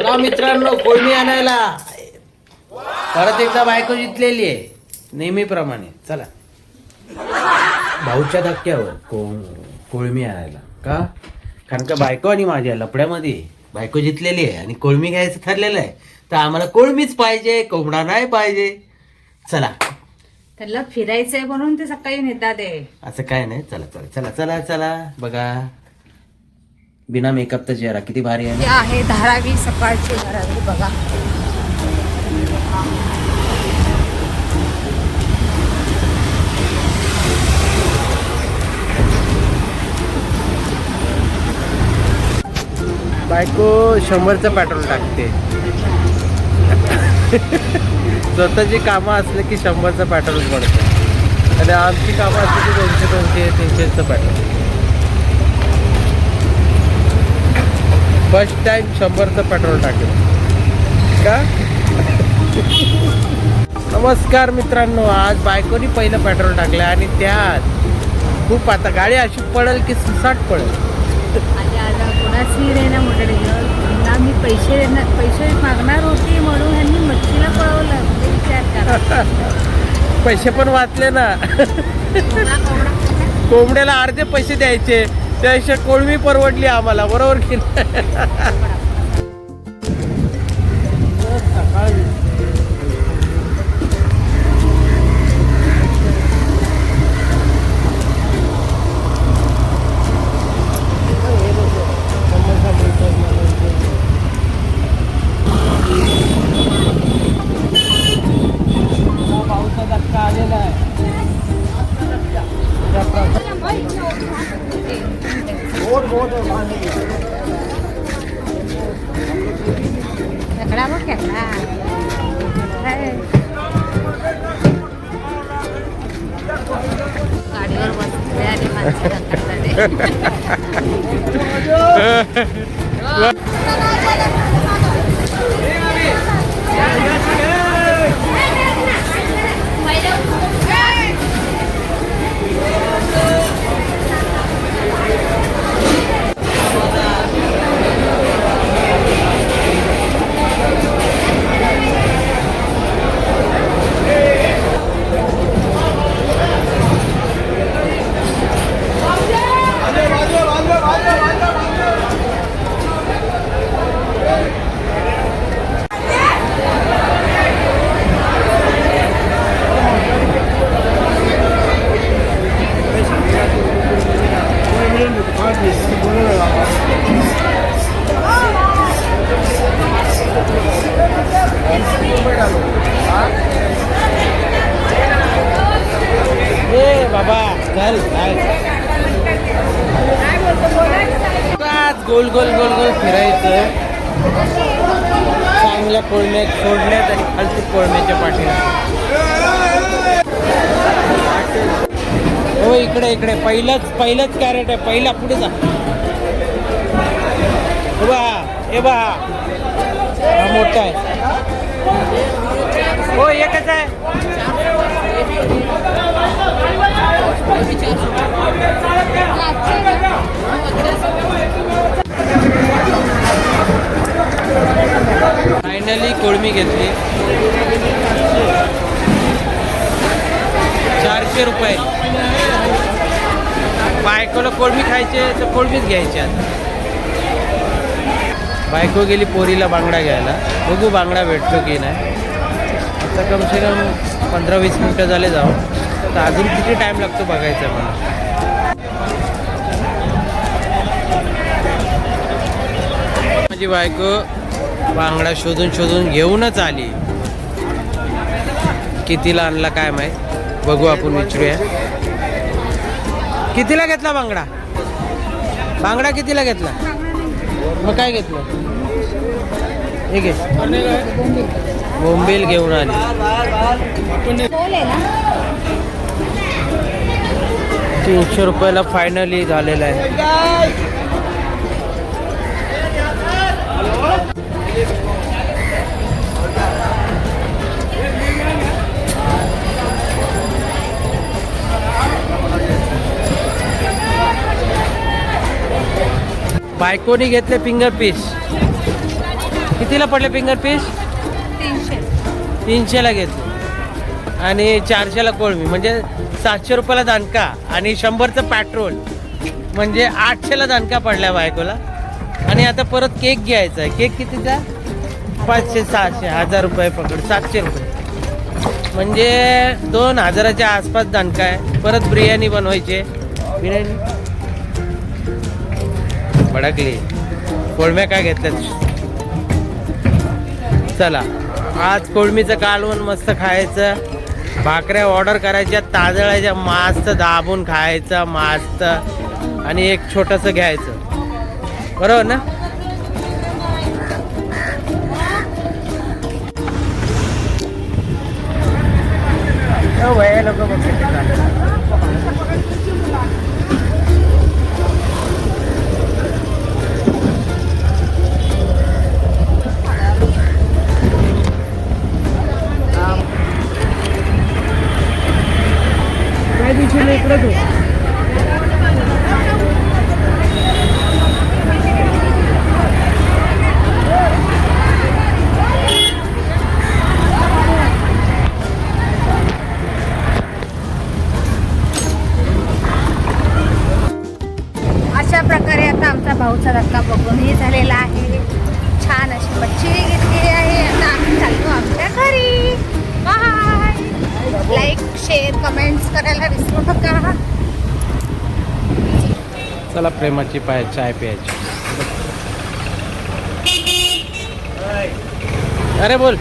चला मित्रांनो कोळमी आणायला. परत एकदा बायको जिंकलेली आहे नेहमीप्रमाणे. चला भाऊच्या धक्क्यावर कोळमी आणायला. का? कारण का बायको आणि माझ्या लपड्यामध्ये बायको जिंकलेली आहे आणि कोळमी घ्यायचं ठरलेलं आहे. तर आम्हाला कोळमीच पाहिजे, कोंबडा नाही पाहिजे. चला त्याला फिरायचंय म्हणून ते सकाळी नेतात आहे. असं काय नाही. चला चला चला चला चला. बघा बिना मेकअपचा चेहरा किती भारी आहे. आहे धारावी सकाळची धारावी बघा. बायको 100चं पेट्रोल टाकते. स्वतःची कामं असले की 100चं पेट्रोल पडतं आणि आमची कामं असली की 200-300चं पेट्रोल. फर्स्ट टाइम 100चं पेट्रोल टाकेल का? नमस्कार मित्रांनो. आज बायकोनी पहिलं पेट्रोल टाकलं आणि त्यात खूप आता गाडी अशी पडेल की सुसाट पडेल. कोणाची रे ना मोठ्या मी पैसे मागणार होती म्हणून ह्यांनी मच्छीला पळवलं. विचार करा. पैसे पण वाचले ना. कोंबड्याला अर्धे पैसे द्यायचे त्यापेक्षा कोळमी परवडली आम्हाला. बरोबर की खेकडा बघ खेकडा. गाडीवर बसले आणि माणसं गोल गोल गोल गोल फिरायचं. चांगल्या कोळम्यात सोडल्यात आणि खालती कोळम्याच्या पाठीला. हो इकडे इकडे पहिलंच कॅरेट आहे. पहिला पुढे जा. हे बा हा मोठा आहे. हो एकच आहे. फायनली कोळमी घेतली 400 रुपये. बायकोला कोळमी खायचे तर कोळमीच घ्यायचे. आता बायको गेली पोरीला बांगडा घ्यायला. बघू बांगडा भेटतो की नाही. आता कमसे कम 15-20 मिनटं झाले जाऊ. तर अजून किती टाईम लागतो बघायचं मला. माझी बायको बांगडा शोधून शोधून घेऊनच आली. कितीला आणला काय माहीत. बघू आपण विचारूया. कितीला घेतला बांगडा? बांगडा कितीला घेतला? मग काय घेतलं? हे घे. बोंबील घेऊन आली. 300 रुपयाला फायनली झालेला आहे. बायकोनी घेतले फिंगर पीस. कितीला पडले फिंगर फिश? 300ला घेतो आणि 400ला कोळमी, म्हणजे 700 रुपयाला दानका आणि 100चं पेट्रोल, म्हणजे 800ला दानका पडल्या बायकोला. आणि आता परत केक घ्यायचा आहे. केक कितीचा? 500, 600, 1000 रुपये पकड, 700 रुपये, म्हणजे 2000च्या आसपास दानका आहे. परत बिर्याणी बनवायची. बिर्याणी भडकली. कोळम्या काय घेतल्यात? चला, आज कोळमीचं कालवण मस्त खायचं, भाकऱ्या ऑर्डर करायच्या तांदळाच्या, मस्त दाबून खायचं मस्त, आणि एक छोटंसं घ्यायचं. बरोबर ना? लोक काय दिवशी इकडे तू अशा प्रकारे आता आमचा भाऊचा धक्का बघूनही झालेला आहे. छान अशी मच्छी घेतलेली आहे. आता आम्ही चाललो आमच्या घरी. बाय. लाईक, शेअर, कमेंट्स करायला विसरू नका. चला, प्रेमाची चाय प्यायची. अरे बोल.